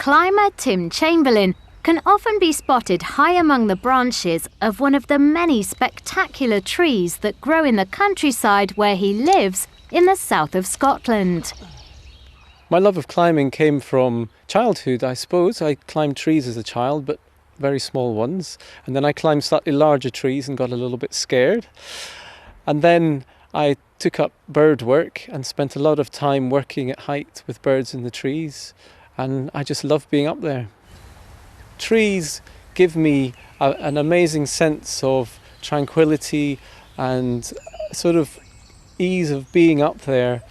Climber Tim Chamberlain can often be spotted high among the branches of one of the many spectacular trees that grow in the countryside where he lives in the south of Scotland. My love of climbing came from childhood, I suppose. I climbed trees as a child, but very small ones. And then I climbed slightly larger trees and got a little bit scared. And then I took up bird work and spent a lot of time working at height with birds in the trees. And I just love being up there. Trees give me an amazing sense of tranquility and sort of ease of being up there.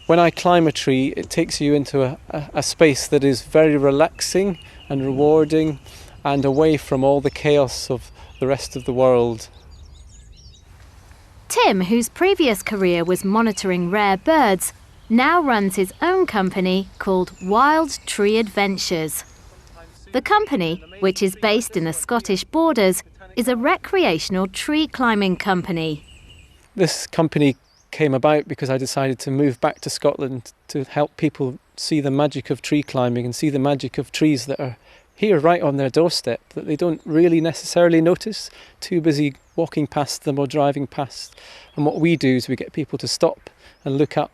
When I climb a tree, it takes you into a space that is very relaxing and rewarding and away from all the chaos of the rest of the world. Tim, whose previous career was monitoring rare birds, now runs his own company called Wild Tree Adventures. The company, which is based in the Scottish borders, is a recreational tree climbing company. This company came about because I decided to move back to Scotland to help people see the magic of tree climbing and see the magic of trees that are here right on their doorstep, that they don't really necessarily notice, too busy walking past them or driving past. And what we do is we get people to stop and look up,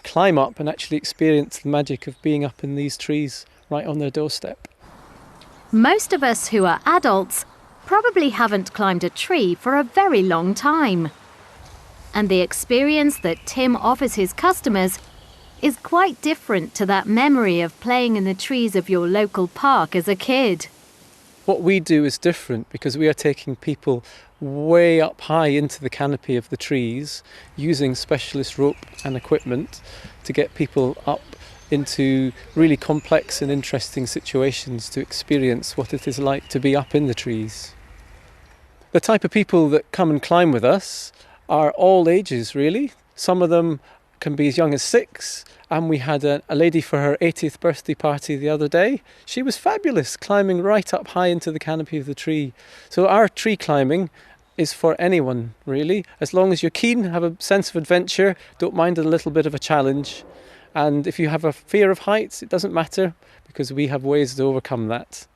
climb up and actually experience the magic of being up in these trees right on their doorstep. Most of us who are adults probably haven't climbed a tree for a very long time. And the experience that Tim offers his customers is quite different to that memory of playing in the trees of your local park as a kid. What we do is different because we are taking people way up high into the canopy of the trees using specialist rope and equipment to get people up into really complex and interesting situations to experience what it is like to be up in the trees. The type of people that come and climb with us are all ages, really. Some of them can be as young as 6, and we had a lady for her 80th birthday party the other day. She was fabulous, climbing right up high into the canopy of the tree. So our tree climbing is for anyone, really. As long as you're keen, have a sense of adventure, don't mind a little bit of a challenge. And if you have a fear of heights, it doesn't matter, because we have ways to overcome that.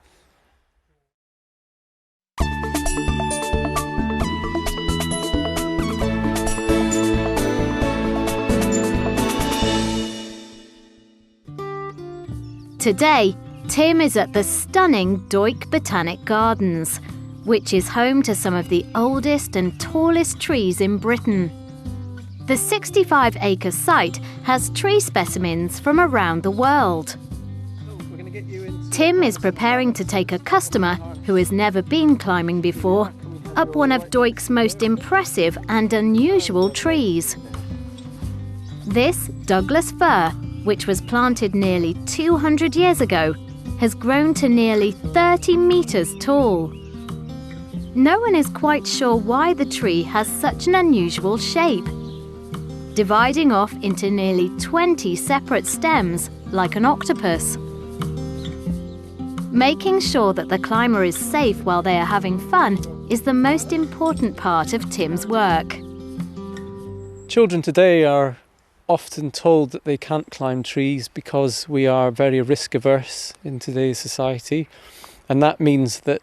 Today, Tim is at the stunning Doik Botanic Gardens, which is home to some of the oldest and tallest trees in Britain. The 65-acre site has tree specimens from around the world. Tim is preparing to take a customer who has never been climbing before up one of Doik's most impressive and unusual trees. This Douglas fir, which was planted nearly 200 years ago, has grown to nearly 30 metres tall. No one is quite sure why the tree has such an unusual shape, dividing off into nearly 20 separate stems like an octopus. Making sure that the climber is safe while they are having fun is the most important part of Tim's work. Children today are often told that they can't climb trees because we are very risk averse in today's society, and that means that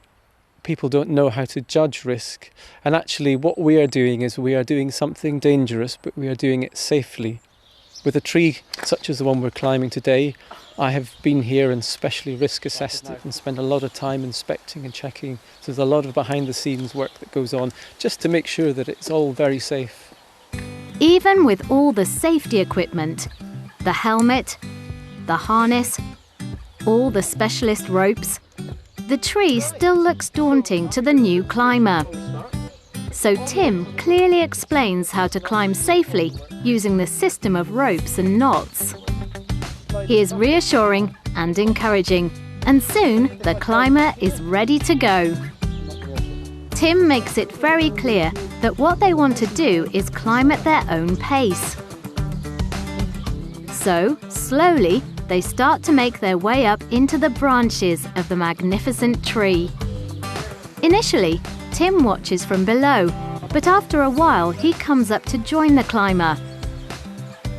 people don't know how to judge risk. And actually what we are doing is we are doing something dangerous, but we are doing it safely. With a tree such as the one we're climbing today, I have been here and specially risk assessed it and spent a lot of time inspecting and checking. So there's a lot of behind the scenes work that goes on just to make sure that it's all very safe. Even with all the safety equipment, the helmet, the harness, all the specialist ropes, the tree still looks daunting to the new climber. So Tim clearly explains how to climb safely using the system of ropes and knots. He is reassuring and encouraging, and soon the climber is ready to go. Tim makes it very clear that what they want to do is climb at their own pace. So, slowly, they start to make their way up into the branches of the magnificent tree. Initially, Tim watches from below, but after a while he comes up to join the climber.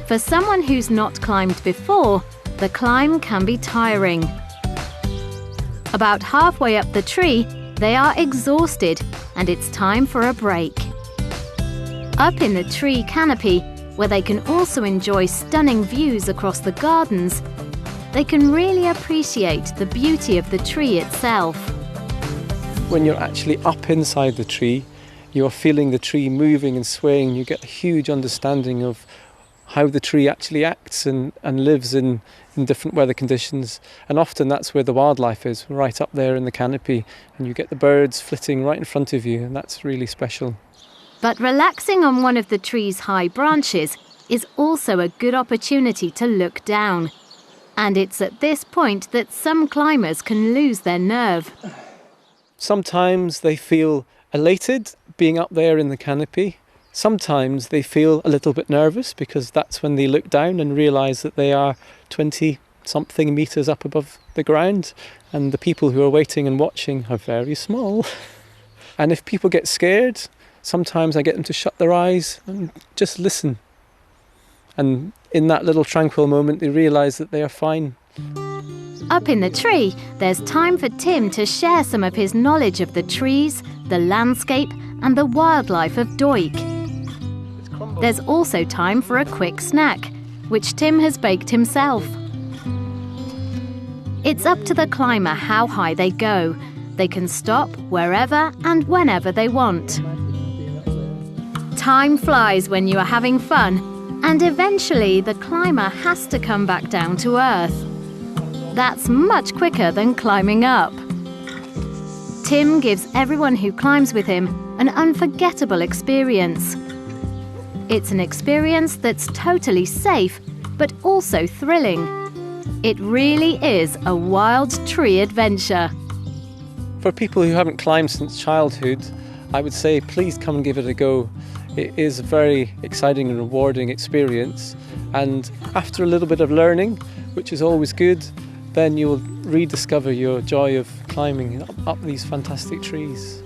For someone who's not climbed before, the climb can be tiring. About halfway up the tree, they are exhausted and it's time for a break. Up in the tree canopy, where they can also enjoy stunning views across the gardens, they can really appreciate the beauty of the tree itself. When you're actually up inside the tree, you're feeling the tree moving and swaying. You get a huge understanding of how the tree actually acts and lives in different weather conditions. And often that's where the wildlife is, right up there in the canopy, and you get the birds flitting right in front of you, and that's really special. But relaxing on one of the tree's high branches is also a good opportunity to look down. And it's at this point that some climbers can lose their nerve. Sometimes they feel elated being up there in the canopy. Sometimes they feel a little bit nervous because that's when they look down and realise that they are 20-something metres up above the ground, and the people who are waiting and watching are very small. And if people get scared, sometimes I get them to shut their eyes and just listen. And in that little tranquil moment, they realise that they are fine. Up in the tree, there's time for Tim to share some of his knowledge of the trees, the landscape, and the wildlife of Doik. There's also time for a quick snack, which Tim has baked himself. It's up to the climber how high they go. They can stop wherever and whenever they want. Time flies when you are having fun, and eventually the climber has to come back down to earth. That's much quicker than climbing up. Tim gives everyone who climbs with him an unforgettable experience. It's an experience that's totally safe, but also thrilling. It really is a wild tree adventure. For people who haven't climbed since childhood, I would say please come and give it a go. It is a very exciting and rewarding experience, and after a little bit of learning, which is always good, then you will rediscover your joy of climbing up these fantastic trees.